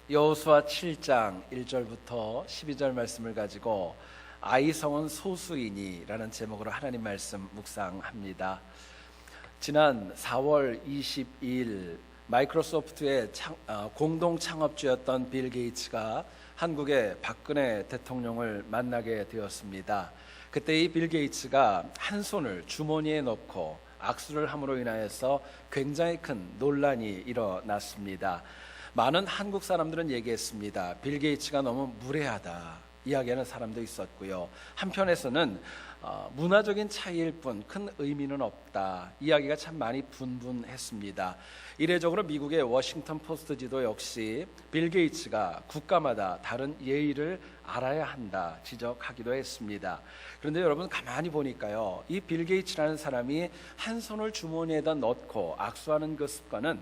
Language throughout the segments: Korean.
여호수아 7장 1절부터 12절 말씀을 가지고 아이성은 소수이니라는 제목으로 하나님 말씀 묵상합니다. 지난 4월 22일 마이크로소프트의 공동 창업주였던 빌 게이츠가 한국의 박근혜 대통령을 만나게 되었습니다. 그때 이 빌 게이츠가 한 손을 주머니에 넣고 악수를 함으로 인하여서 굉장히 큰 논란이 일어났습니다. 많은 한국 사람들은 얘기했습니다. 빌 게이츠가 너무 무례하다 이야기하는 사람도 있었고요. 한편에서는 문화적인 차이일 뿐 큰 의미는 없다 이야기가 참 많이 분분했습니다. 이례적으로 미국의 워싱턴 포스트지도 역시 빌 게이츠가 국가마다 다른 예의를 알아야 한다 지적하기도 했습니다. 그런데 여러분 가만히 보니까요, 이 빌 게이츠라는 사람이 한 손을 주머니에다 넣고 악수하는 그 습관은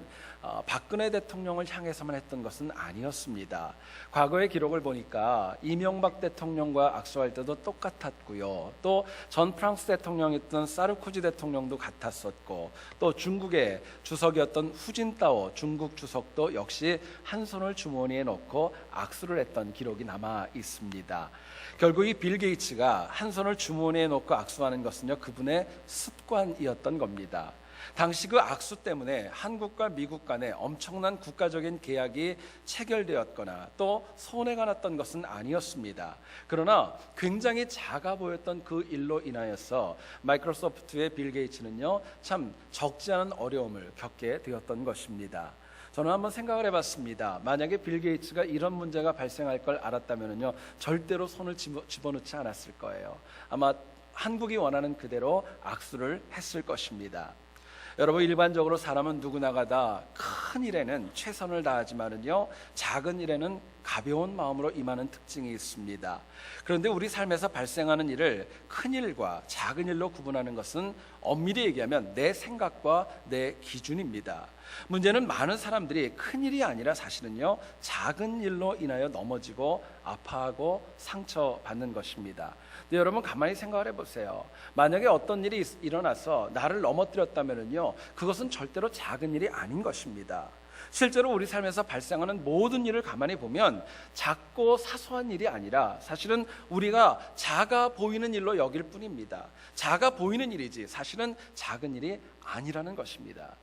박근혜 대통령을 향해서만 했던 것은 아니었습니다. 과거의 기록을 보니까 이명박 대통령과 악수할 때도 똑같았고요. 또 전 프랑스 대통령이었던 사르코지 대통령도 같았었고, 또 중국의 주석이었던 후진타오 중국 주석도 역시 한 손을 주머니에 넣고 악수를 했던 기록이 남아 있습니다. 결국 이 빌 게이츠가 한 손을 주머니에 넣고 악수하는 것은요, 그분의 습관이었던 겁니다. 당시 그 악수 때문에 한국과 미국 간에 엄청난 국가적인 계약이 체결되었거나 또 손해가 났던 것은 아니었습니다. 그러나 굉장히 작아 보였던 그 일로 인하여서 마이크로소프트의 빌 게이츠는요, 참 적지 않은 어려움을 겪게 되었던 것입니다. 저는 한번 생각을 해봤습니다. 만약에 빌 게이츠가 이런 문제가 발생할 걸 알았다면요, 절대로 손을 집어넣지 않았을 거예요. 아마 한국이 원하는 그대로 악수를 했을 것입니다. 여러분, 일반적으로 사람은 누구나가 다 큰 일에는 최선을 다하지만은요, 작은 일에는 가벼운 마음으로 임하는 특징이 있습니다. 그런데 우리 삶에서 발생하는 일을 큰 일과 작은 일로 구분하는 것은 엄밀히 얘기하면 내 생각과 내 기준입니다. 문제는 많은 사람들이 큰 일이 아니라 사실은요, 작은 일로 인하여 넘어지고 아파하고 상처받는 것입니다. 근데 여러분 가만히 생각을 해보세요. 만약에 어떤 일이 일어나서 나를 넘어뜨렸다면요, 그것은 절대로 작은 일이 아닌 것입니다. 실제로 우리 삶에서 발생하는 모든 일을 가만히 보면 작고 사소한 일이 아니라 사실은 우리가 작아 보이는 일로 여길 뿐입니다. 작아 보이는 일이지 사실은 작은 일이 아니라는 것입니다.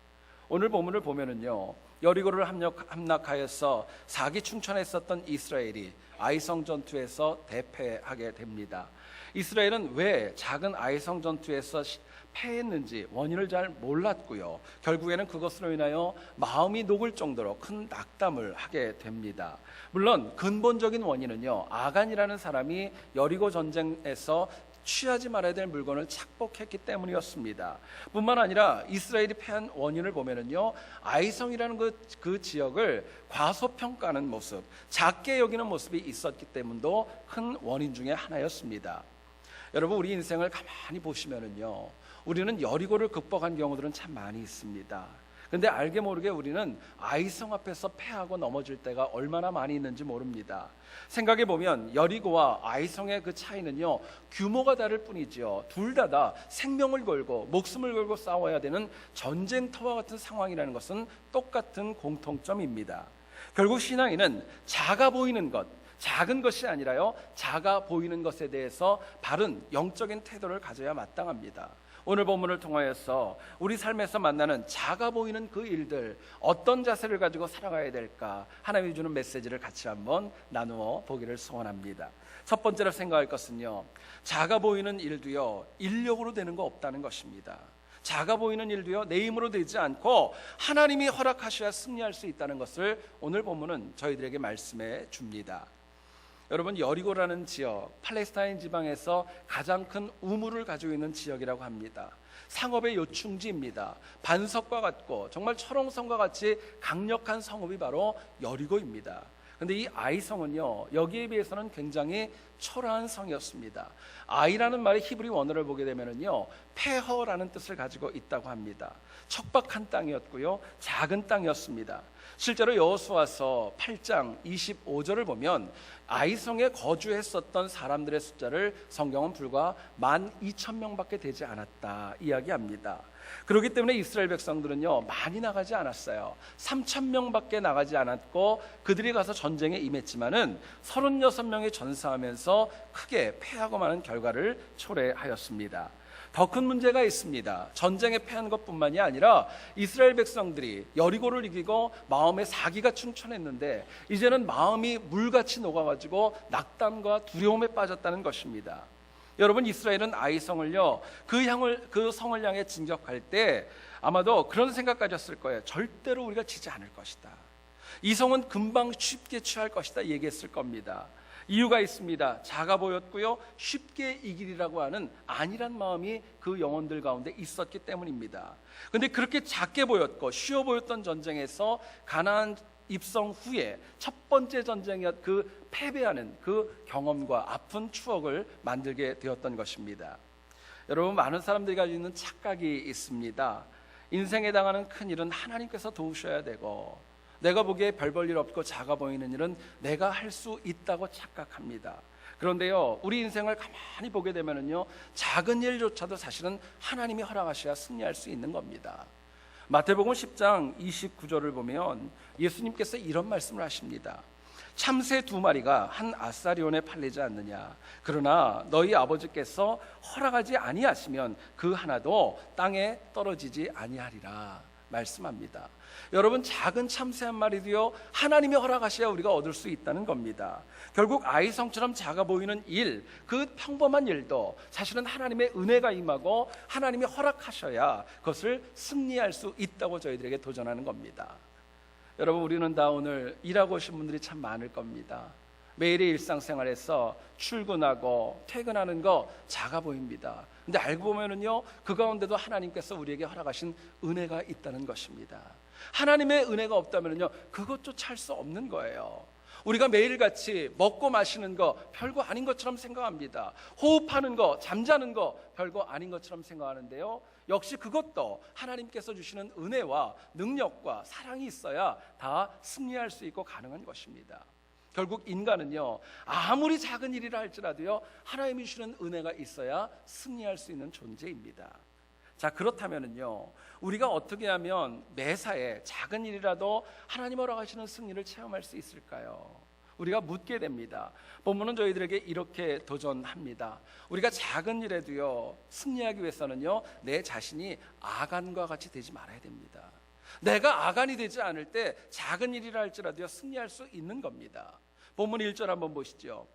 오늘 본문을 보면은요, 여리고를 함락하여서 사기충천했었던 이스라엘이 아이성 전투에서 대패하게 됩니다. 이스라엘은 왜 작은 아이성 전투에서 패했는지 원인을 잘 몰랐고요. 결국에는 그것으로 인하여 마음이 녹을 정도로 큰 낙담을 하게 됩니다. 물론 근본적인 원인은요, 아간이라는 사람이 여리고 전쟁에서 취하지 말아야 될 물건을 착복했기 때문이었습니다. 뿐만 아니라 이스라엘이 패한 원인을 보면은요, 아이성이라는 그 지역을 과소평가하는 모습, 작게 여기는 모습이 있었기 때문도 큰 원인 중에 하나였습니다. 여러분, 우리 인생을 가만히 보시면은요, 우리는 여리고를 극복한 경우들은 참 많이 있습니다. 그런데 알게 모르게 우리는 아이성 앞에서 패하고 넘어질 때가 얼마나 많이 있는지 모릅니다. 생각해 보면 여리고와 아이성의 그 차이는요, 규모가 다를 뿐이죠. 둘 다 생명을 걸고 목숨을 걸고 싸워야 되는 전쟁터와 같은 상황이라는 것은 똑같은 공통점입니다. 결국 신앙인은 작아 보이는 것, 작은 것이 아니라요, 작아 보이는 것에 대해서 바른 영적인 태도를 가져야 마땅합니다. 오늘 본문을 통하여서 우리 삶에서 만나는 작아 보이는 그 일들, 어떤 자세를 가지고 살아가야 될까, 하나님이 주는 메시지를 같이 한번 나누어 보기를 소원합니다. 첫 번째로 생각할 것은요, 작아 보이는 일도요, 인력으로 되는 거 없다는 것입니다. 작아 보이는 일도요, 내 힘으로 되지 않고 하나님이 허락하셔야 승리할 수 있다는 것을 오늘 본문은 저희들에게 말씀해 줍니다. 여러분, 여리고라는 지역, 팔레스타인 지방에서 가장 큰 우물을 가지고 있는 지역이라고 합니다. 상업의 요충지입니다. 반석과 같고 정말 철옹성과 같이 강력한 성읍이 바로 여리고입니다. 그런데 이 아이성은요, 여기에 비해서는 굉장히 초라한 성이었습니다. 아이라는 말의 히브리 원어를 보게 되면은요, 폐허라는 뜻을 가지고 있다고 합니다. 척박한 땅이었고요, 작은 땅이었습니다. 실제로 여호수아서 8장 25절을 보면 아이성에 거주했었던 사람들의 숫자를 성경은 불과 12,000명밖에 되지 않았다 이야기합니다. 그렇기 때문에 이스라엘 백성들은요 많이 나가지 않았어요. 3,000명밖에 나가지 않았고 그들이 가서 전쟁에 임했지만은 36명이 전사하면서 크게 패하고 마는 결과를 초래하였습니다. 더 큰 문제가 있습니다. 전쟁에 패한 것뿐만이 아니라 이스라엘 백성들이 여리고를 이기고 마음에 사기가 충천했는데 이제는 마음이 물같이 녹아가지고 낙담과 두려움에 빠졌다는 것입니다. 여러분, 이스라엘은 아이성을요 그 성을 향해 진격할 때 아마도 그런 생각 가졌을 거예요. 절대로 우리가 지지 않을 것이다. 이 성은 금방 쉽게 취할 것이다 얘기했을 겁니다. 이유가 있습니다. 작아 보였고요 쉽게 이기리라고 하는 안일한 마음이 그 영혼들 가운데 있었기 때문입니다. 그런데 그렇게 작게 보였고 쉬워 보였던 전쟁에서 가나안 입성 후에 첫 번째 전쟁이었 그 패배하는 그 경험과 아픈 추억을 만들게 되었던 것입니다. 여러분, 많은 사람들이 가지고 있는 착각이 있습니다. 인생에 당하는 큰 일은 하나님께서 도우셔야 되고 내가 보기에 별 볼 일 없고 작아 보이는 일은 내가 할 수 있다고 착각합니다. 그런데요 우리 인생을 가만히 보게 되면은요 작은 일조차도 사실은 하나님이 허락하셔야 승리할 수 있는 겁니다. 마태복음 10장 29절을 보면 예수님께서 이런 말씀을 하십니다. 참새 2마리가 한 아사리온에 팔리지 않느냐. 그러나 너희 아버지께서 허락하지 아니하시면 그 하나도 땅에 떨어지지 아니하리라 말씀합니다. 여러분, 작은 참새 한 마리도요 하나님이 허락하셔야 우리가 얻을 수 있다는 겁니다. 결국 아이성처럼 작아 보이는 일, 그 평범한 일도 사실은 하나님의 은혜가 임하고 하나님이 허락하셔야 그것을 승리할 수 있다고 저희들에게 도전하는 겁니다. 여러분, 우리는 다 오늘 일하고 오신 분들이 참 많을 겁니다. 매일의 일상생활에서 출근하고 퇴근하는 거 작아 보입니다. 근데 알고 보면은요 그 가운데도 하나님께서 우리에게 허락하신 은혜가 있다는 것입니다. 하나님의 은혜가 없다면은요 그것조차 할 수 없는 거예요. 우리가 매일같이 먹고 마시는 거 별거 아닌 것처럼 생각합니다. 호흡하는 거, 잠자는 거 별거 아닌 것처럼 생각하는데요 역시 그것도 하나님께서 주시는 은혜와 능력과 사랑이 있어야 다 승리할 수 있고 가능한 것입니다. 결국 인간은요 아무리 작은 일이라 할지라도요 하나님이 주시는 은혜가 있어야 승리할 수 있는 존재입니다. 자, 그렇다면은요 우리가 어떻게 하면 매사에 작은 일이라도 하나님 허락하시는 승리를 체험할 수 있을까요? 우리가 묻게 됩니다. 본문은 저희들에게 이렇게 도전합니다. 우리가 작은 일에도요 승리하기 위해서는요 내 자신이 아간과 같이 되지 말아야 됩니다. 내가 아간이 되지 않을 때 작은 일이라 할지라도 승리할 수 있는 겁니다. 본문 1절 한번 보시죠.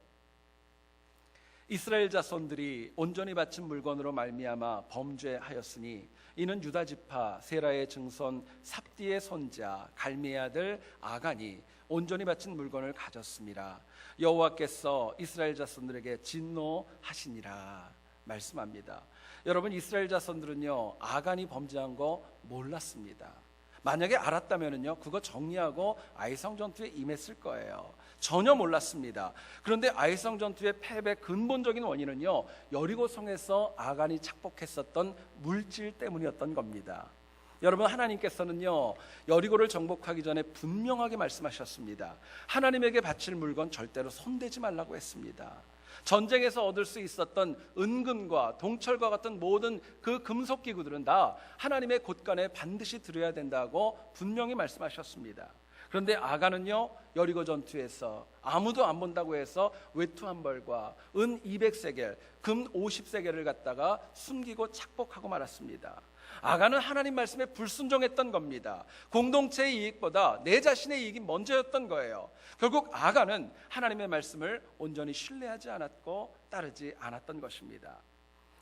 이스라엘 자손들이 온전히 바친 물건으로 말미암아 범죄하였으니 이는 유다 지파 세라의 증손 삽디의 손자 갈미의 아들 아간이 온전히 바친 물건을 가졌습니다. 여호와께서 이스라엘 자손들에게 진노하시니라 말씀합니다. 여러분, 이스라엘 자손들은요 아간이 범죄한 거 몰랐습니다. 만약에 알았다면은요 그거 정리하고 아이성 전투에 임했을 거예요. 전혀 몰랐습니다. 그런데 아이성 전투의 패배 근본적인 원인은요 여리고성에서 아간이 착복했었던 물질 때문이었던 겁니다. 여러분, 하나님께서는요 여리고를 정복하기 전에 분명하게 말씀하셨습니다. 하나님에게 바칠 물건 절대로 손대지 말라고 했습니다. 전쟁에서 얻을 수 있었던 은금과 동철과 같은 모든 그 금속 기구들은 다 하나님의 곳간에 반드시 드려야 된다고 분명히 말씀하셨습니다. 그런데 아간은요 여리고 전투에서 아무도 안 본다고 해서 외투 한 벌과 은 200세겔, 금 50세겔을 갖다가 숨기고 착복하고 말았습니다. 아간은 하나님 말씀에 불순종했던 겁니다. 공동체의 이익보다 내 자신의 이익이 먼저였던 거예요. 결국 아간은 하나님의 말씀을 온전히 신뢰하지 않았고 따르지 않았던 것입니다.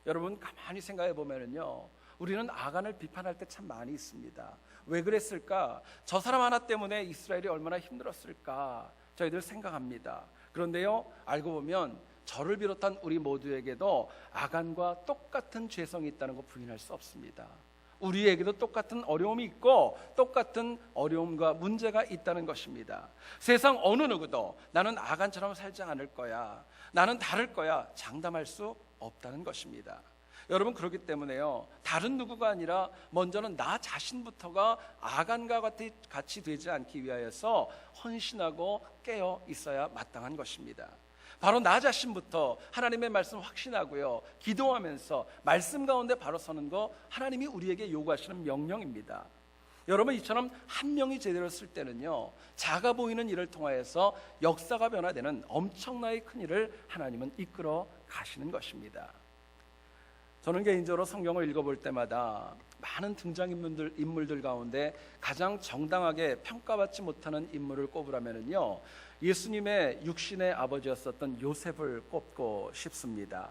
여러분, 가만히 생각해 보면은요 우리는 아간을 비판할 때 참 많이 있습니다. 왜 그랬을까? 저 사람 하나 때문에 이스라엘이 얼마나 힘들었을까 저희들 생각합니다. 그런데요 알고 보면 저를 비롯한 우리 모두에게도 아간과 똑같은 죄성이 있다는 거 부인할 수 없습니다. 우리에게도 똑같은 어려움이 있고 똑같은 어려움과 문제가 있다는 것입니다. 세상 어느 누구도 나는 아간처럼 살지 않을 거야, 나는 다를 거야 장담할 수 없다는 것입니다. 여러분, 그렇기 때문에요, 다른 누구가 아니라 먼저는 나 자신부터가 아간과 같이 되지 않기 위하여서 헌신하고 깨어 있어야 마땅한 것입니다. 바로 나 자신부터 하나님의 말씀 확신하고요, 기도하면서 말씀 가운데 바로 서는 거 하나님이 우리에게 요구하시는 명령입니다. 여러분, 이처럼 한 명이 제대로 쓸 때는요, 작아 보이는 일을 통하여서 역사가 변화되는 엄청나게 큰 일을 하나님은 이끌어 가시는 것입니다. 저는 개인적으로 성경을 읽어볼 때마다 많은 등장인물들 가운데 가장 정당하게 평가받지 못하는 인물을 꼽으라면요, 예수님의 육신의 아버지였었던 요셉을 꼽고 싶습니다.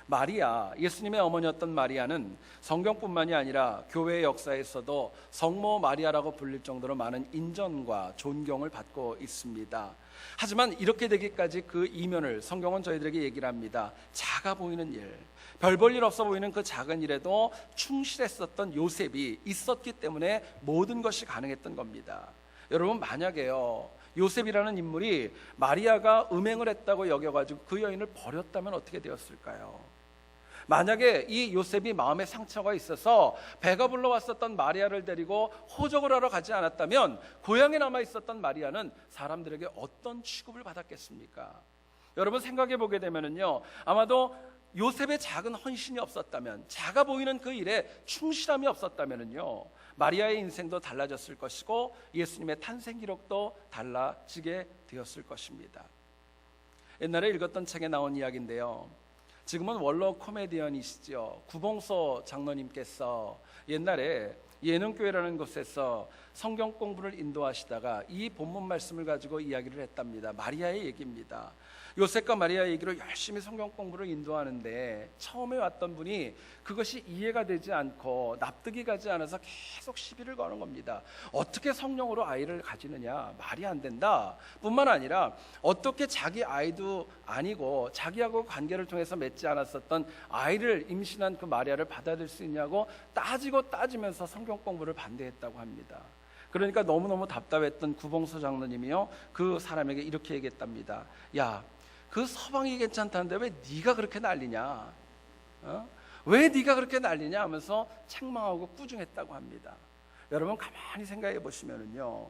마리아, 예수님의 어머니였던 마리아는 성경뿐만이 아니라 교회의 역사에서도 성모 마리아라고 불릴 정도로 많은 인정과 존경을 받고 있습니다. 하지만 이렇게 되기까지 그 이면을 성경은 저희들에게 얘기를 합니다. 작아 보이는 일, 별 볼 일 없어 보이는 그 작은 일에도 충실했었던 요셉이 있었기 때문에 모든 것이 가능했던 겁니다. 여러분, 만약에요, 요셉이라는 인물이 마리아가 음행을 했다고 여겨가지고 그 여인을 버렸다면 어떻게 되었을까요? 만약에 이 요셉이 마음에 상처가 있어서 배가 불러왔었던 마리아를 데리고 호적을 하러 가지 않았다면 고향에 남아 있었던 마리아는 사람들에게 어떤 취급을 받았겠습니까? 여러분, 생각해 보게 되면은요, 아마도 요셉의 작은 헌신이 없었다면, 작아 보이는 그 일에 충실함이 없었다면은요, 마리아의 인생도 달라졌을 것이고 예수님의 탄생 기록도 달라지게 되었을 것입니다. 옛날에 읽었던 책에 나온 이야기인데요, 지금은 원로 코미디언이시죠, 구봉서 장로님께서 옛날에 예능교회라는 곳에서 성경 공부를 인도하시다가 이 본문 말씀을 가지고 이야기를 했답니다. 마리아의 얘기입니다. 요셉과 마리아의 얘기로 열심히 성경 공부를 인도하는데 처음에 왔던 분이 그것이 이해가 되지 않고 납득이 가지 않아서 계속 시비를 거는 겁니다. 어떻게 성령으로 아이를 가지느냐, 말이 안 된다. 뿐만 아니라 어떻게 자기 아이도 아니고 자기하고 관계를 통해서 맺지 않았었던 아이를 임신한 그 마리아를 받아들일 수 있냐고 따지고 따지면서 성경 공부를 반대했다고 합니다. 그러니까 너무너무 답답했던 구봉서 장로님이요, 그 사람에게 이렇게 얘기했답니다. 야, 그 서방이 괜찮다는데 왜 네가 그렇게 난리냐? 왜 네가 그렇게 난리냐 하면서 책망하고 꾸중했다고 합니다. 여러분, 가만히 생각해 보시면은요,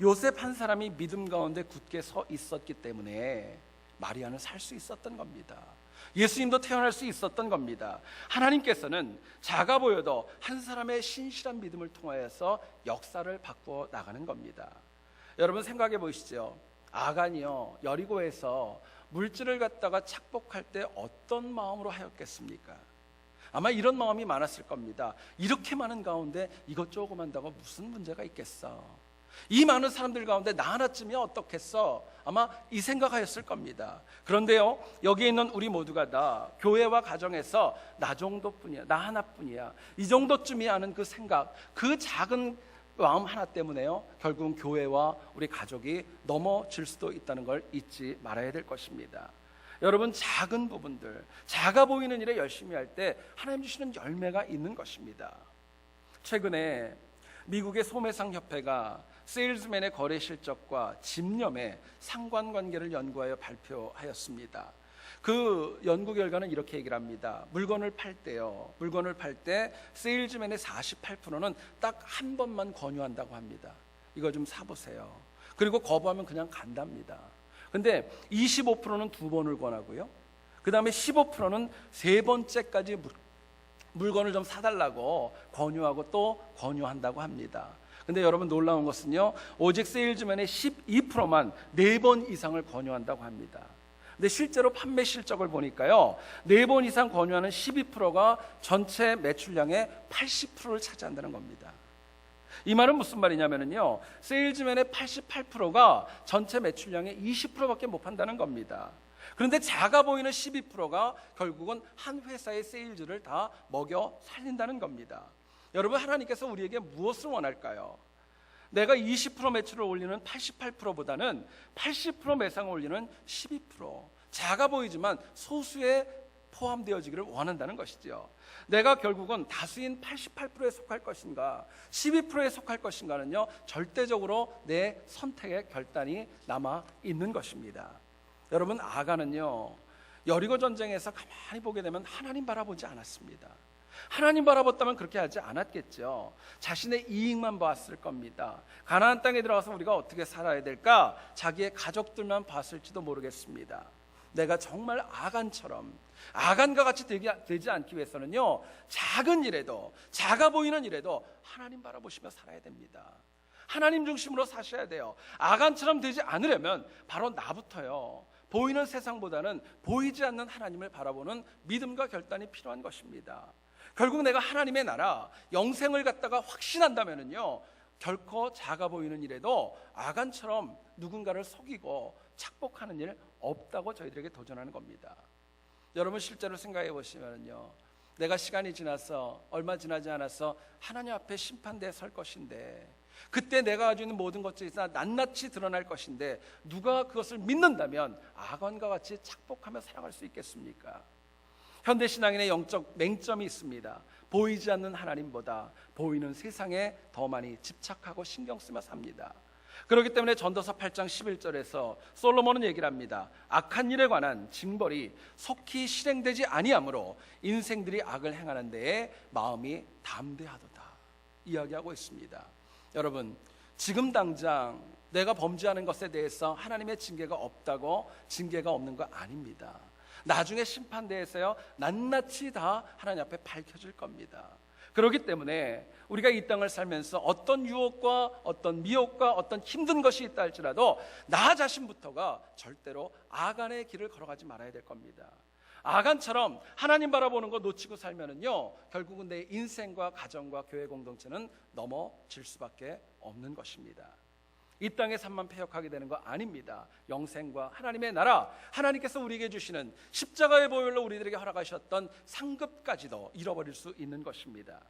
요셉 한 사람이 믿음 가운데 굳게 서 있었기 때문에 마리아는 살 수 있었던 겁니다. 예수님도 태어날 수 있었던 겁니다. 하나님께서는 작아 보여도 한 사람의 신실한 믿음을 통하여서 역사를 바꾸어 나가는 겁니다. 여러분, 생각해 보시죠. 아간이요, 여리고에서 물질을 갖다가 착복할 때 어떤 마음으로 하였겠습니까? 아마 이런 마음이 많았을 겁니다. 이렇게 많은 가운데 이것 조금 한다고 무슨 문제가 있겠어? 이 많은 사람들 가운데 나 하나쯤이야 어떻겠어? 아마 이 생각하였을 겁니다. 그런데요, 여기에 있는 우리 모두가 다 교회와 가정에서 나 정도뿐이야, 나 하나뿐이야, 이 정도쯤이 하는 그 생각, 그 작은 마음 하나 때문에요, 결국은 교회와 우리 가족이 넘어질 수도 있다는 걸 잊지 말아야 될 것입니다. 여러분, 작은 부분들, 작아 보이는 일에 열심히 할 때 하나님 주시는 열매가 있는 것입니다. 최근에 미국의 소매상 협회가 세일즈맨의 거래 실적과 집념의 상관관계를 연구하여 발표하였습니다. 그 연구 결과는 이렇게 얘기를 합니다. 물건을 팔 때 세일즈맨의 48%는 딱 한 번만 권유한다고 합니다. 이거 좀 사보세요. 그리고 거부하면 그냥 간답니다. 근데 25%는 두 번을 권하고요, 그 다음에 15%는 세 번째까지 물건을 좀 사달라고 권유하고 또 권유한다고 합니다. 근데 여러분, 놀라운 것은요, 오직 세일즈맨의 12%만 4번 이상을 권유한다고 합니다. 근데 실제로 판매 실적을 보니까요, 4번 이상 권유하는 12%가 전체 매출량의 80%를 차지한다는 겁니다. 이 말은 무슨 말이냐면요, 세일즈맨의 88%가 전체 매출량의 20%밖에 못 판다는 겁니다. 그런데 작아 보이는 12%가 결국은 한 회사의 세일즈를 다 먹여 살린다는 겁니다. 여러분, 하나님께서 우리에게 무엇을 원할까요? 내가 20% 매출을 올리는 88%보다는 80% 매상을 올리는 12%, 작아 보이지만 소수에 포함되어지기를 원한다는 것이죠. 내가 결국은 다수인 88%에 속할 것인가 12%에 속할 것인가는요, 절대적으로 내 선택의 결단이 남아 있는 것입니다. 여러분, 아간은요, 여리고 전쟁에서 가만히 보게 되면 하나님 바라보지 않았습니다. 하나님 바라봤다면 그렇게 하지 않았겠죠. 자신의 이익만 봤을 겁니다. 가나안 땅에 들어가서 우리가 어떻게 살아야 될까? 자기의 가족들만 봤을지도 모르겠습니다. 내가 정말 아간과 같이 되지 않기 위해서는요, 작은 일에도, 작아 보이는 일에도 하나님 바라보시며 살아야 됩니다. 하나님 중심으로 사셔야 돼요. 아간처럼 되지 않으려면 바로 나부터요, 보이는 세상보다는 보이지 않는 하나님을 바라보는 믿음과 결단이 필요한 것입니다. 결국 내가 하나님의 나라, 영생을 갖다가 확신한다면은요, 결코 작아 보이는 일에도 아간처럼 누군가를 속이고 착복하는 일 없다고 저희들에게 도전하는 겁니다. 여러분 실제로 생각해 보시면요, 내가 시간이 지나서 얼마 지나지 않아서 하나님 앞에 심판대에 설 것인데, 그때 내가 가지고 있는 모든 것들이 낱낱이 드러날 것인데, 누가 그것을 믿는다면 아간과 같이 착복하며 살아갈 수 있겠습니까? 현대신앙인의 영적 맹점이 있습니다. 보이지 않는 하나님보다 보이는 세상에 더 많이 집착하고 신경 쓰며 삽니다. 그렇기 때문에 전도서 8장 11절에서 솔로몬은 얘기를 합니다. 악한 일에 관한 징벌이 속히 실행되지 아니하므로 인생들이 악을 행하는 데에 마음이 담대하도다 이야기하고 있습니다. 여러분, 지금 당장 내가 범죄하는 것에 대해서 하나님의 징계가 없다고 징계가 없는 거 아닙니다. 나중에 심판대에서요, 낱낱이 다 하나님 앞에 밝혀질 겁니다. 그렇기 때문에 우리가 이 땅을 살면서 어떤 유혹과 어떤 미혹과 어떤 힘든 것이 있다 할지라도 나 자신부터가 절대로 아간의 길을 걸어가지 말아야 될 겁니다. 아간처럼 하나님 바라보는 거 놓치고 살면은요, 결국은 내 인생과 가정과 교회 공동체는 넘어질 수밖에 없는 것입니다. 이 땅의 삶만 패역하게 되는 거 아닙니다. 영생과 하나님의 나라, 하나님께서 우리에게 주시는 십자가의 보혈로 우리들에게 허락하셨던 상급까지도 잃어버릴 수 있는 것입니다.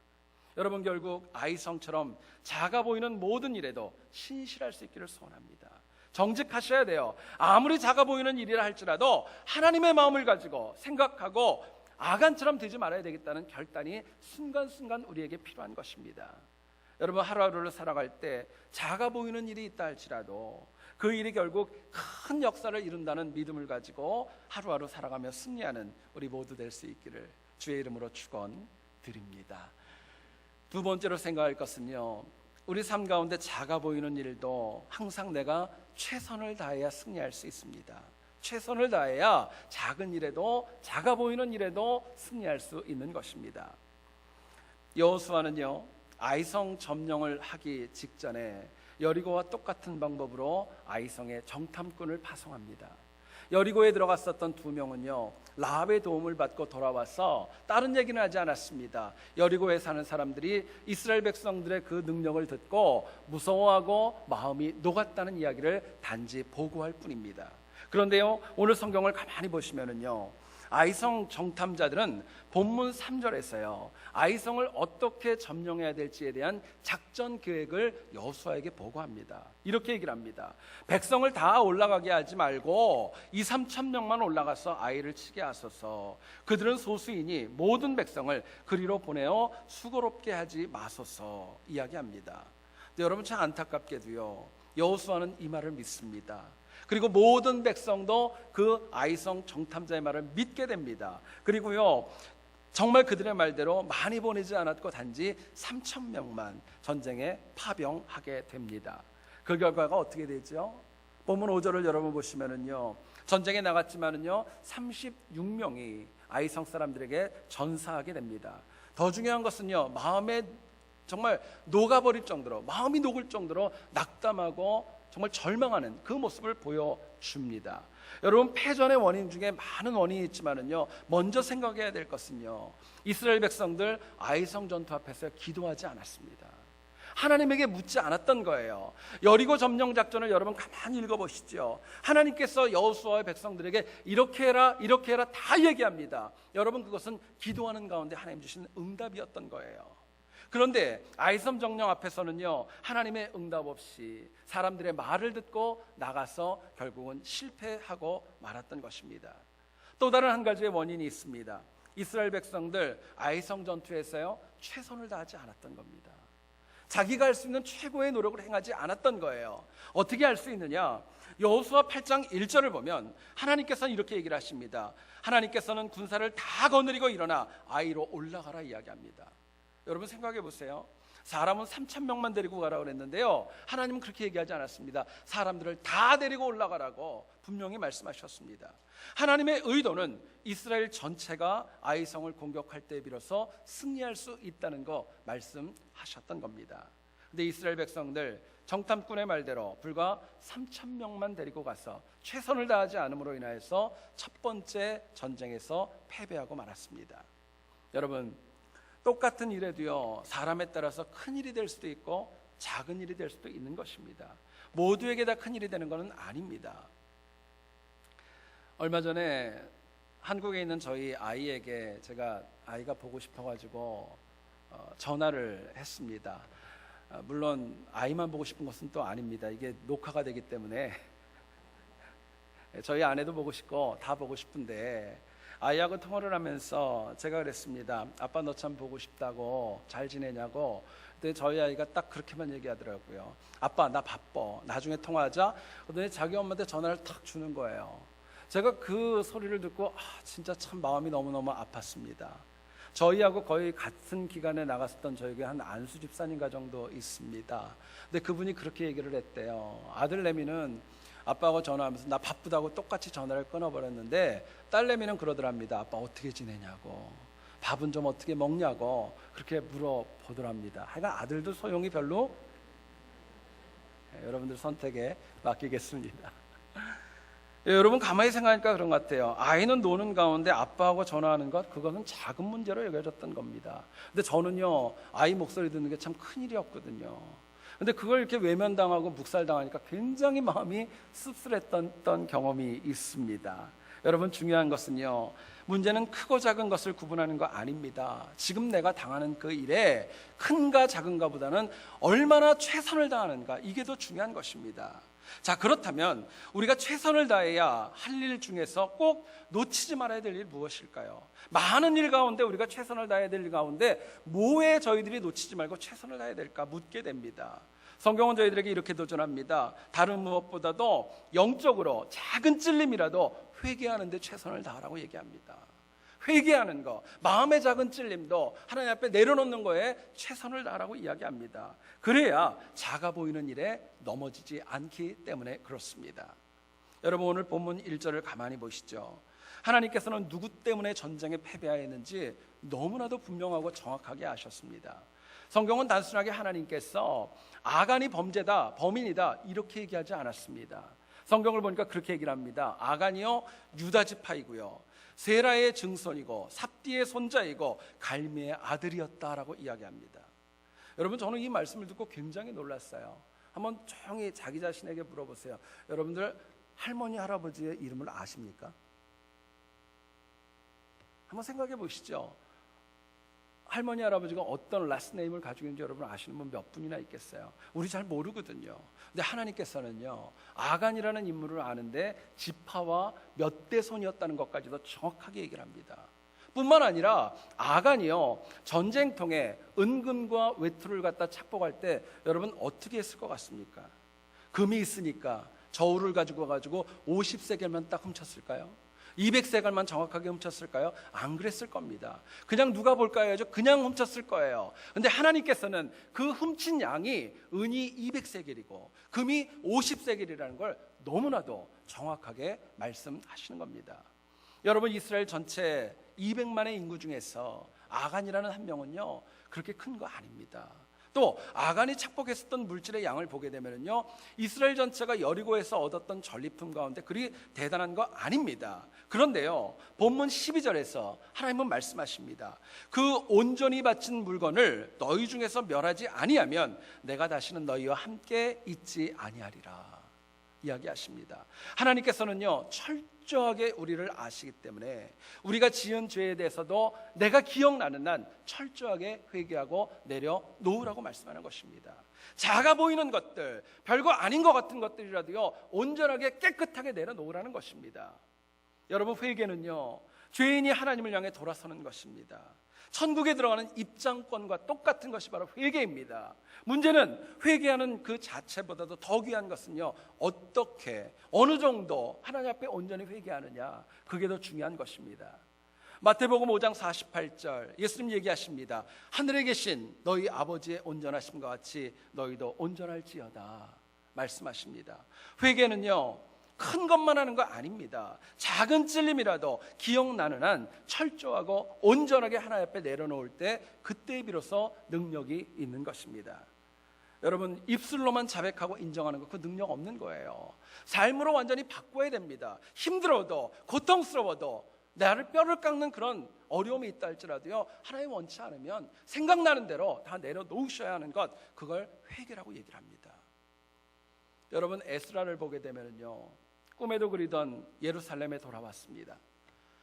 여러분, 결국 아이성처럼 작아 보이는 모든 일에도 신실할 수 있기를 소원합니다. 정직하셔야 돼요. 아무리 작아 보이는 일이라 할지라도 하나님의 마음을 가지고 생각하고 아간처럼 되지 말아야 되겠다는 결단이 순간순간 우리에게 필요한 것입니다. 여러분, 하루하루를 살아갈 때 작아 보이는 일이 있다 할지라도 그 일이 결국 큰 역사를 이룬다는 믿음을 가지고 하루하루 살아가며 승리하는 우리 모두 될 수 있기를 주의 이름으로 축원드립니다. 두 번째로 생각할 것은요, 우리 삶 가운데 작아 보이는 일도 항상 내가 최선을 다해야 승리할 수 있습니다. 최선을 다해야 작은 일에도, 작아 보이는 일에도 승리할 수 있는 것입니다. 여호수아는요, 아이성 점령을 하기 직전에 여리고와 똑같은 방법으로 아이성의 정탐꾼을 파송합니다. 여리고에 들어갔었던 두 명은요, 라합의 도움을 받고 돌아와서 다른 얘기는 하지 않았습니다. 여리고에 사는 사람들이 이스라엘 백성들의 그 능력을 듣고 무서워하고 마음이 녹았다는 이야기를 단지 보고할 뿐입니다. 그런데요, 오늘 성경을 가만히 보시면은요, 아이성 정탐자들은 본문 3절에서요, 아이성을 어떻게 점령해야 될지에 대한 작전 계획을 여호수아에게 보고합니다. 이렇게 얘기를 합니다. 백성을 다 올라가게 하지 말고 2-3천 명만 올라가서 아이를 치게 하소서. 그들은 소수이니 모든 백성을 그리로 보내어 수고롭게 하지 마소서 이야기합니다. 근데 여러분, 참 안타깝게도요, 여호수아는 이 말을 믿습니다. 그리고 모든 백성도 그 아이성 정탐자의 말을 믿게 됩니다. 그리고요, 정말 그들의 말대로 많이 보내지 않았고 단지 3천 명만 전쟁에 파병하게 됩니다. 그 결과가 어떻게 되죠? 본문 5절을 여러분 보시면은요, 전쟁에 나갔지만은요 36명이 아이성 사람들에게 전사하게 됩니다. 더 중요한 것은요, 마음에 정말 녹아버릴 정도로, 마음이 녹을 정도로 낙담하고 정말 절망하는 그 모습을 보여줍니다. 여러분, 패전의 원인 중에 많은 원인이 있지만은요, 먼저 생각해야 될 것은요, 이스라엘 백성들 아이성 전투 앞에서 기도하지 않았습니다. 하나님에게 묻지 않았던 거예요. 여리고 점령 작전을 여러분 가만히 읽어보시죠. 하나님께서 여호수아의 백성들에게 이렇게 해라, 이렇게 해라 다 얘기합니다. 여러분, 그것은 기도하는 가운데 하나님 주신 응답이었던 거예요. 그런데 아이성 점령 앞에서는요, 하나님의 응답 없이 사람들의 말을 듣고 나가서 결국은 실패하고 말았던 것입니다. 또 다른 한 가지의 원인이 있습니다. 이스라엘 백성들 아이성 전투에서요, 최선을 다하지 않았던 겁니다. 자기가 할 수 있는 최고의 노력을 행하지 않았던 거예요. 어떻게 할 수 있느냐? 여호수아 8장 1절을 보면 하나님께서는 이렇게 얘기를 하십니다. 하나님께서는 군사를 다 거느리고 일어나 아이로 올라가라 이야기합니다. 여러분 생각해 보세요. 사람은 3,000명만 데리고 가라고 그랬는데요, 하나님은 그렇게 얘기하지 않았습니다. 사람들을 다 데리고 올라가라고 분명히 말씀하셨습니다. 하나님의 의도는 이스라엘 전체가 아이성을 공격할 때 비로소 승리할 수 있다는 거 말씀하셨던 겁니다. 근데 이스라엘 백성들 정탐꾼의 말대로 불과 3,000명만 데리고 가서 최선을 다하지 않음으로 인하여서 첫 번째 전쟁에서 패배하고 말았습니다. 여러분, 똑같은 일에도요, 사람에 따라서 큰 일이 될 수도 있고 작은 일이 될 수도 있는 것입니다. 모두에게 다 큰 일이 되는 것은 아닙니다. 얼마 전에 한국에 있는 저희 아이에게 제가 아이가 보고 싶어가지고 전화를 했습니다. 물론 아이만 보고 싶은 것은 또 아닙니다. 이게 녹화가 되기 때문에 저희 아내도 보고 싶고 다 보고 싶은데, 아이하고 통화를 하면서 제가 그랬습니다. 아빠 너 참 보고 싶다고, 잘 지내냐고. 근데 저희 아이가 딱 그렇게만 얘기하더라고요. 아빠 나 바빠, 나중에 통화하자. 그러더니 자기 엄마한테 전화를 탁 주는 거예요. 제가 그 소리를 듣고 진짜 참 마음이 너무너무 아팠습니다. 저희하고 거의 같은 기간에 나갔었던 저에게 한 안수 집사님가 정도 있습니다. 근데 그분이 그렇게 얘기를 했대요. 아들내미는 아빠하고 전화하면서 나 바쁘다고 똑같이 전화를 끊어버렸는데, 딸내미는 그러더랍니다. 아빠 어떻게 지내냐고, 밥은 좀 어떻게 먹냐고 그렇게 물어보더랍니다. 하여간 아들도 소용이 별로, 여러분들 선택에 맡기겠습니다. 여러분 가만히 생각하니까 그런 것 같아요. 아이는 노는 가운데 아빠하고 전화하는 것, 그것은 작은 문제로 여겨졌던 겁니다. 근데 저는요, 아이 목소리 듣는 게 참 큰일이었거든요. 근데 그걸 이렇게 외면당하고 묵살당하니까 굉장히 마음이 씁쓸했던 경험이 있습니다. 여러분, 중요한 것은요, 문제는 크고 작은 것을 구분하는 거 아닙니다. 지금 내가 당하는 그 일에 큰가 작은가 보다는 얼마나 최선을 다하는가, 이게 더 중요한 것입니다. 자, 그렇다면 우리가 최선을 다해야 할 일 중에서 꼭 놓치지 말아야 될 일 무엇일까요? 많은 일 가운데 우리가 최선을 다해야 될 일 가운데 뭐에 저희들이 놓치지 말고 최선을 다해야 될까 묻게 됩니다. 성경은 저희들에게 이렇게 도전합니다. 다른 무엇보다도 영적으로 작은 찔림이라도 회개하는 데 최선을 다하라고 얘기합니다. 회개하는 거, 마음의 작은 찔림도 하나님 앞에 내려놓는 거에 최선을 다하라고 이야기합니다. 그래야 작아 보이는 일에 넘어지지 않기 때문에 그렇습니다. 여러분, 오늘 본문 1절을 가만히 보시죠. 하나님께서는 누구 때문에 전쟁에 패배하였는지 너무나도 분명하고 정확하게 아셨습니다. 성경은 단순하게 하나님께서 아간이 범죄다, 범인이다 이렇게 얘기하지 않았습니다. 성경을 보니까 그렇게 얘기를 합니다. 아간이요 유다 지파이고요, 세라의 증손이고 삽디의 손자이고 갈미의 아들이었다라고 이야기합니다. 여러분, 저는 이 말씀을 듣고 굉장히 놀랐어요. 한번 조용히 자기 자신에게 물어보세요. 여러분들 할머니 할아버지의 이름을 아십니까? 한번 생각해 보시죠. 할머니 할아버지가 어떤 라스트 네임을 가지고 있는지 여러분 아시는 분 몇 분이나 있겠어요? 우리 잘 모르거든요. 근데 하나님께서는요, 아간이라는 인물을 아는데 지파와 몇 대 손이었다는 것까지도 정확하게 얘기를 합니다. 뿐만 아니라 아간이요, 전쟁통에 은금과 외투를 갖다 착복할 때 여러분 어떻게 했을 것 같습니까? 금이 있으니까 저울을 가지고 50세겔만 딱 훔쳤을까요? 200세겔만 정확하게 훔쳤을까요? 안 그랬을 겁니다. 그냥 누가 볼까요? 그냥 훔쳤을 거예요. 근데 하나님께서는 그 훔친 양이 은이 200세겔이고 금이 50세겔이라는 걸 너무나도 정확하게 말씀하시는 겁니다. 여러분, 이스라엘 전체 200만의 인구 중에서 아간이라는 한 명은요 그렇게 큰 거 아닙니다. 또 아간이 착복했었던 물질의 양을 보게 되면요, 이스라엘 전체가 여리고에서 얻었던 전리품 가운데 그리 대단한 거 아닙니다. 그런데요, 본문 12절에서 하나님은 말씀하십니다. 그 온전히 바친 물건을 너희 중에서 멸하지 아니하면 내가 다시는 너희와 함께 있지 아니하리라 이야기하십니다. 하나님께서는요 철저하게 우리를 아시기 때문에 우리가 지은 죄에 대해서도 내가 기억나는 한 철저하게 회개하고 내려놓으라고 말씀하는 것입니다. 작아 보이는 것들, 별거 아닌 것 같은 것들이라도요 온전하게 깨끗하게 내려놓으라는 것입니다. 여러분, 회개는요 죄인이 하나님을 향해 돌아서는 것입니다. 천국에 들어가는 입장권과 똑같은 것이 바로 회개입니다. 문제는 회개하는 그 자체보다도 더 귀한 것은요, 어떻게 어느 정도 하나님 앞에 온전히 회개하느냐, 그게 더 중요한 것입니다. 마태복음 5장 48절 예수님 얘기하십니다. 하늘에 계신 너희 아버지의 온전하심과 같이 너희도 온전할지어다 말씀하십니다. 회개는요, 큰 것만 하는 거 아닙니다. 작은 찔림이라도 기억나는 한 철저하고 온전하게 하나님 앞에 내려놓을 때 그때 비로소 능력이 있는 것입니다. 여러분, 입술로만 자백하고 인정하는 것, 그 능력 없는 거예요. 삶으로 완전히 바꿔야 됩니다. 힘들어도 고통스러워도 나를 뼈를 깎는 그런 어려움이 있다 할지라도요, 하나님 원치 않으면 생각나는 대로 다 내려놓으셔야 하는 것, 그걸 회개라고 얘기를 합니다. 여러분, 에스라를 보게 되면요, 꿈에도 그리던 예루살렘에 돌아왔습니다.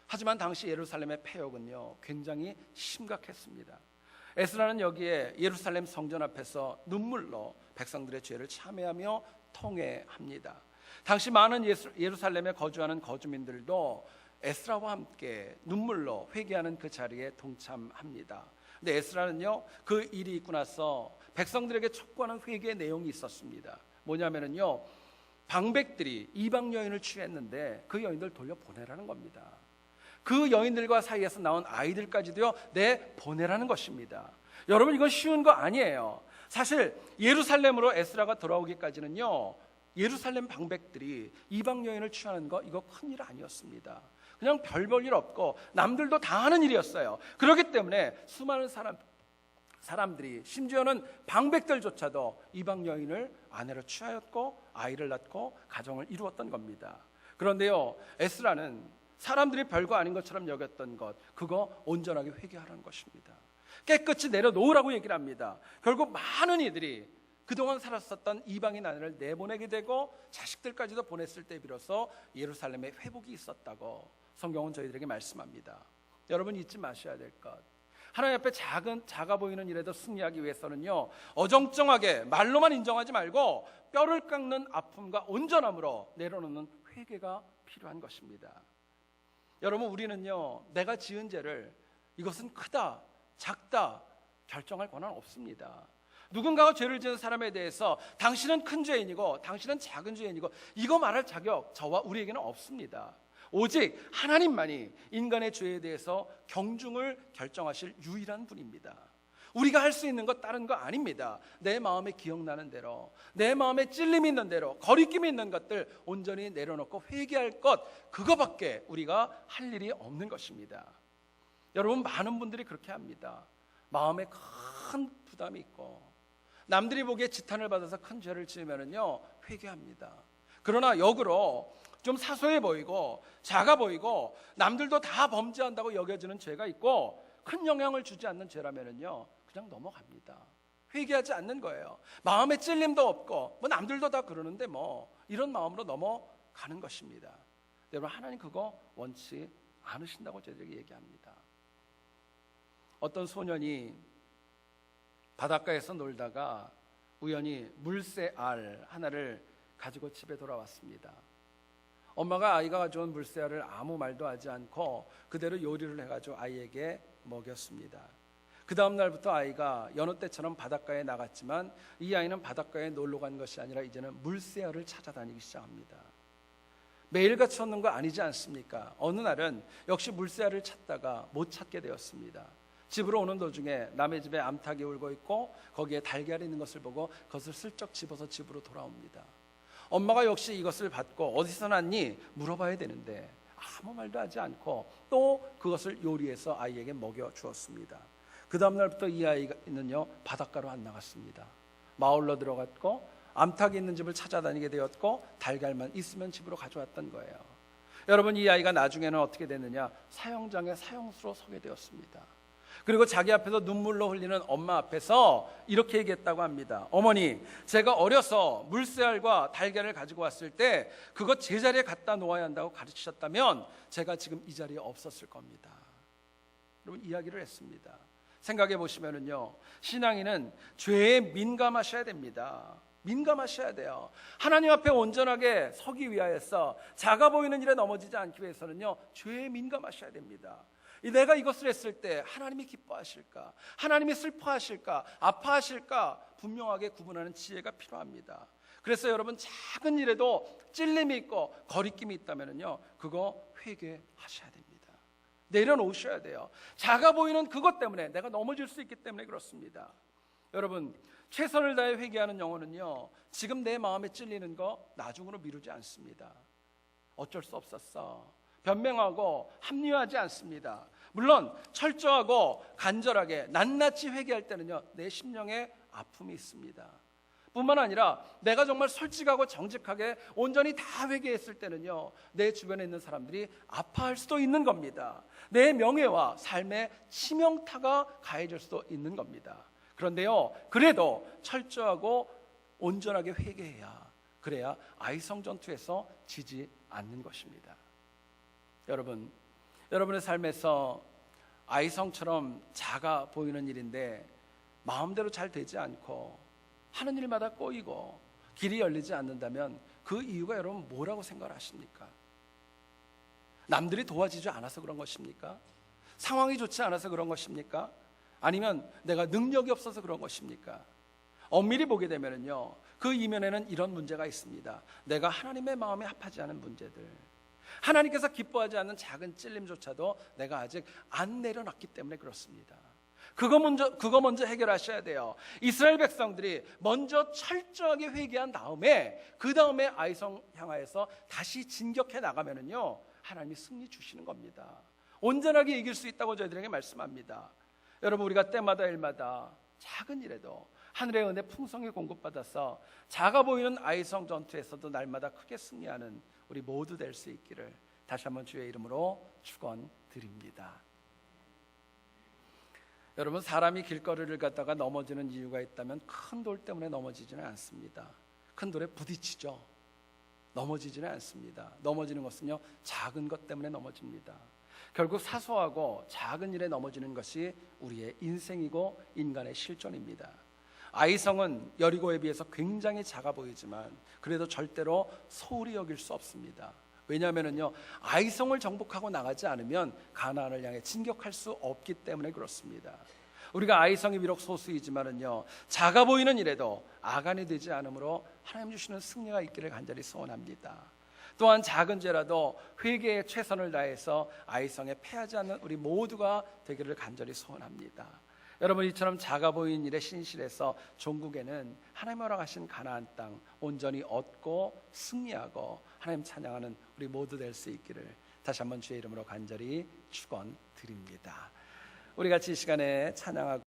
하지만 당시 예루살렘의 폐역은요, 굉장히 심각했습니다. 에스라는 여기에 예루살렘 성전 앞에서 눈물로 백성들의 죄를 참회하며 통회합니다. 당시 많은 예루살렘에 거주하는 거주민들도 에스라와 함께 눈물로 회개하는 그 자리에 동참합니다. 근데 에스라는요, 그 일이 있고 나서 백성들에게 촉구하는 회개의 내용이 있었습니다. 뭐냐면요, 방백들이 이방 여인을 취했는데 그 여인들 돌려보내라는 겁니다. 그 여인들과 사이에서 나온 아이들까지도요, 보내라는 것입니다. 여러분, 이건 쉬운 거 아니에요. 사실 예루살렘으로 에스라가 돌아오기까지는요, 예루살렘 방백들이 이방 여인을 취하는 거, 이거 큰일 아니었습니다. 그냥 별 볼 일 없고 남들도 다 하는 일이었어요. 그렇기 때문에 수많은 사람들이, 심지어는 방백들조차도 이방 여인을 아내로 취하였고 아이를 낳고 가정을 이루었던 겁니다. 그런데요, 에스라는 사람들이 별거 아닌 것처럼 여겼던 것, 그거 온전하게 회개하라는 것입니다. 깨끗이 내려놓으라고 얘기를 합니다. 결국 많은 이들이 그동안 살았었던 이방인 아내를 내보내게 되고 자식들까지도 보냈을 때 비로소 예루살렘에 회복이 있었다고 성경은 저희들에게 말씀합니다. 여러분, 잊지 마셔야 될 것, 하나님 앞에 작아 보이는 일에도 승리하기 위해서는요, 어정쩡하게 말로만 인정하지 말고 뼈를 깎는 아픔과 온전함으로 내려놓는 회개가 필요한 것입니다. 여러분, 우리는요, 내가 지은 죄를 이것은 크다 작다 결정할 권한 없습니다. 누군가가 죄를 지은 사람에 대해서 당신은 큰 죄인이고 당신은 작은 죄인이고 이거 말할 자격 저와 우리에게는 없습니다. 오직 하나님만이 인간의 죄에 대해서 경중을 결정하실 유일한 분입니다. 우리가 할 수 있는 것 다른 거 아닙니다. 내 마음에 기억나는 대로, 내 마음에 찔림이 있는 대로, 거리낌이 있는 것들 온전히 내려놓고 회개할 것, 그거밖에 우리가 할 일이 없는 것입니다. 여러분, 많은 분들이 그렇게 합니다. 마음에 큰 부담이 있고 남들이 보기에 지탄을 받아서 큰 죄를 지으면요 회개합니다. 그러나 역으로 좀 사소해 보이고 작아 보이고 남들도 다 범죄한다고 여겨지는 죄가 있고 큰 영향을 주지 않는 죄라면요 그냥 넘어갑니다. 회개하지 않는 거예요. 마음에 찔림도 없고 뭐 남들도 다 그러는데 뭐 이런 마음으로 넘어가는 것입니다. 여러분, 하나님 그거 원치 않으신다고 저희들에게 얘기합니다. 어떤 소년이 바닷가에서 놀다가 우연히 물새 알 하나를 가지고 집에 돌아왔습니다. 엄마가 아이가 가져온 물새 알을 아무 말도 하지 않고 그대로 요리를 해가지고 아이에게 먹였습니다. 그 다음 날부터 아이가 여느 때처럼 바닷가에 나갔지만 이 아이는 바닷가에 놀러 간 것이 아니라 이제는 물새 알을 찾아다니기 시작합니다. 매일같이 찾는 거 아니지 않습니까? 어느 날은 역시 물새 알을 찾다가 못 찾게 되었습니다. 집으로 오는 도중에 남의 집에 암탉이 울고 있고 거기에 달걀이 있는 것을 보고 그것을 슬쩍 집어서 집으로 돌아옵니다. 엄마가 역시 이것을 받고 어디서 났니? 물어봐야 되는데 아무 말도 하지 않고 또 그것을 요리해서 아이에게 먹여 주었습니다. 그 다음 날부터 이 아이는요 바닷가로 안 나갔습니다. 마을로 들어갔고 암탉이 있는 집을 찾아다니게 되었고 달걀만 있으면 집으로 가져왔던 거예요. 여러분, 이 아이가 나중에는 어떻게 됐느냐? 사형장의 사형수로 서게 되었습니다. 그리고 자기 앞에서 눈물로 흘리는 엄마 앞에서 이렇게 얘기했다고 합니다. 어머니, 제가 어려서 물새알과 달걀을 가지고 왔을 때 그것 제자리에 갖다 놓아야 한다고 가르치셨다면 제가 지금 이 자리에 없었을 겁니다. 여러분, 이야기를 했습니다. 생각해 보시면은요, 신앙인은 죄에 민감하셔야 됩니다. 민감하셔야 돼요. 하나님 앞에 온전하게 서기 위하여서 작아 보이는 일에 넘어지지 않기 위해서는요, 죄에 민감하셔야 됩니다. 내가 이것을 했을 때 하나님이 기뻐하실까? 하나님이 슬퍼하실까? 아파하실까? 분명하게 구분하는 지혜가 필요합니다. 그래서 여러분, 작은 일에도 찔림이 있고 거리낌이 있다면요, 그거 회개하셔야 됩니다. 내려놓으셔야 돼요. 작아 보이는 그것 때문에 내가 넘어질 수 있기 때문에 그렇습니다. 여러분, 최선을 다해 회개하는 영혼은요, 지금 내 마음에 찔리는 거 나중으로 미루지 않습니다. 어쩔 수 없었어, 변명하고 합리화하지 않습니다. 물론 철저하고 간절하게 낱낱이 회개할 때는요, 내 심령에 아픔이 있습니다. 뿐만 아니라 내가 정말 솔직하고 정직하게 온전히 다 회개했을 때는요, 내 주변에 있는 사람들이 아파할 수도 있는 겁니다. 내 명예와 삶에 치명타가 가해질 수도 있는 겁니다. 그런데요, 그래도 철저하고 온전하게 회개해야, 그래야 아이성 전투에서 지지 않는 것입니다. 여러분, 여러분의 삶에서 아이성처럼 작아 보이는 일인데 마음대로 잘 되지 않고 하는 일마다 꼬이고 길이 열리지 않는다면 그 이유가 여러분 뭐라고 생각하십니까? 남들이 도와주지 않아서 그런 것입니까? 상황이 좋지 않아서 그런 것입니까? 아니면 내가 능력이 없어서 그런 것입니까? 엄밀히 보게 되면요, 그 이면에는 이런 문제가 있습니다. 내가 하나님의 마음에 합하지 않은 문제들, 하나님께서 기뻐하지 않는 작은 찔림조차도 내가 아직 안 내려놨기 때문에 그렇습니다. 그거 먼저 해결하셔야 돼요. 이스라엘 백성들이 먼저 철저하게 회개한 다음에 그 다음에 아이성 향하여서 다시 진격해 나가면은요, 하나님이 승리 주시는 겁니다. 온전하게 이길 수 있다고 저희들에게 말씀합니다. 여러분, 우리가 때마다 일마다 작은 일에도 하늘의 은혜 풍성히 공급받아서 작아 보이는 아이성 전투에서도 날마다 크게 승리하는 우리 모두 될 수 있기를 다시 한번 주의 이름으로 축원드립니다. 여러분, 사람이 길거리를 갔다가 넘어지는 이유가 있다면 큰 돌 때문에 넘어지지는 않습니다. 큰 돌에 부딪히죠. 넘어지지는 않습니다. 넘어지는 것은요, 작은 것 때문에 넘어집니다. 결국 사소하고 작은 일에 넘어지는 것이 우리의 인생이고 인간의 실존입니다. 아이성은 여리고에 비해서 굉장히 작아 보이지만 그래도 절대로 소홀히 여길 수 없습니다. 왜냐하면요, 아이성을 정복하고 나가지 않으면 가나안을 향해 진격할 수 없기 때문에 그렇습니다. 우리가 아이성이 비록 소수이지만은요, 작아 보이는 일에도 아간이 되지 않으므로 하나님 주시는 승리가 있기를 간절히 소원합니다. 또한 작은 죄라도 회개에 최선을 다해서 아이성에 패하지 않는 우리 모두가 되기를 간절히 소원합니다. 여러분, 이처럼 작아 보이는 일에 신실해서 종국에는 하나님 허락하신 가나안 땅 온전히 얻고 승리하고 하나님 찬양하는 우리 모두 될 수 있기를 다시 한번 주의 이름으로 간절히 축원드립니다. 우리 같이 이 시간에 찬양하고